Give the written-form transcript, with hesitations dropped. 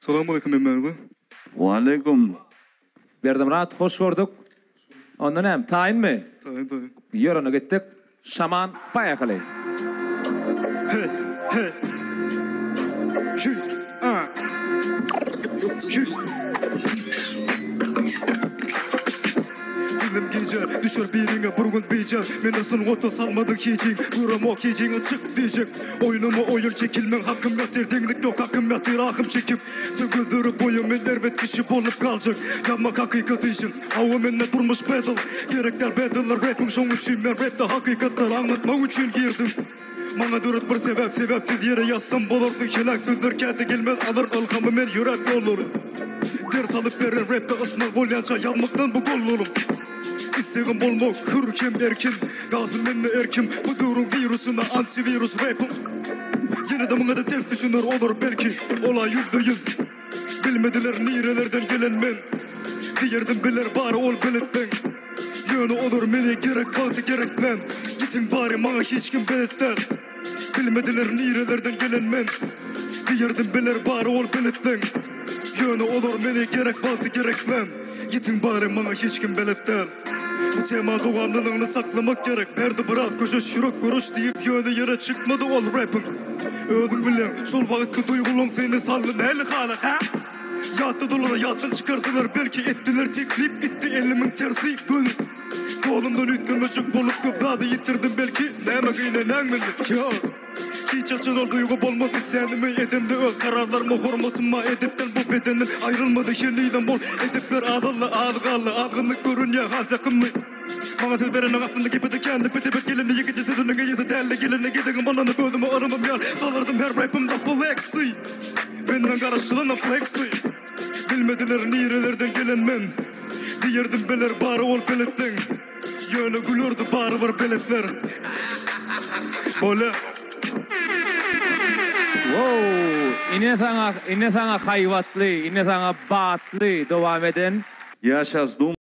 Selamünaleyküm emmerdi. Waalaikum. Berdim rahat hoş gördük. Ondan hem tayin mi? Tayin. Yoruna gittik. Şaman payakalı. Hey. Şuy. Şuy. Dilim gece düşer birine burgun beyeceğim. Menesin otu salmadın hicin. Durum o hicine çık diyecek. Oyunumu oyun çekilmen hakkım yatır. Denglik yok hakkım yatır ahım çekip. Sögüldürüp boyumun ervet kişi bolup kalacak. Yapmak hakikati için. Avamenle durmuş battle. Gerekler battle'lar rapim şoň üçün. Men rapte hakikatlar anlatmak için girdim. Mana durut bir sebepsiz yere yazsam bolurdu. Helak sözler kati gelmez alır ılgamı men yüret olur. Ders alıp veren rapte ısmal bolyança yapmaktan bu gollurum. İstegim bolmak hürkem erkin. Gazım menne erkim. Bu durum virusuna antivirus rapim. Yine de mına da ters düşünür olur belki. Olay %100. Bilmediler nirelerden gelen men. Diyerdim biler bari ol belirtten. Yönü olur mene gerek vakti gerek lan. Gitin bari bana hiç kim belirtler. Bilmediler nirelerden gelen men. Diyerdim biler bari ol belirtten. Yönü olur mene gerek vakti gerek lan. Gitin bari bana hiç kim belirtler. Bu tema doğanlılığını saklamak gerek. Nerede bırak köşe şirok görüş deyip yönü yere çıkmadı ol rapim. Ödün bilen sol vakitte duygulum seni sallın el halık ha. Yattı dolara yattın çıkardılar belki ettiler teklif itti elimin tersi gönül. Kolumdan ütlemecek bolup kıbradı yitirdim belki. Neme gıynenen mindik ya. Hiç açılır duygu bolmadı senimi edimde öz kararlarıma hormatıma edipten bu bedenin ayrılmadı yeniden bol. Edipler adallı adgallı adgınlık görün ya haz yakın mı? Bana sözlerinin aslında gibiydi kendi petibet gelini yıkıcı sözünün yedi değerli gelini gidelim ananı böldümü arımım yar. Kalırdım her rapimde flexi. Benden karışılığına flexli. Bilmediler nirelerden gelen men. Diyerdim beler bari ol belirtten. Yönü gülürdü bari var belirtler. Böyle. Wow, ine sana hayvatlı, ine sana batlı devam eden. Yaşasdum.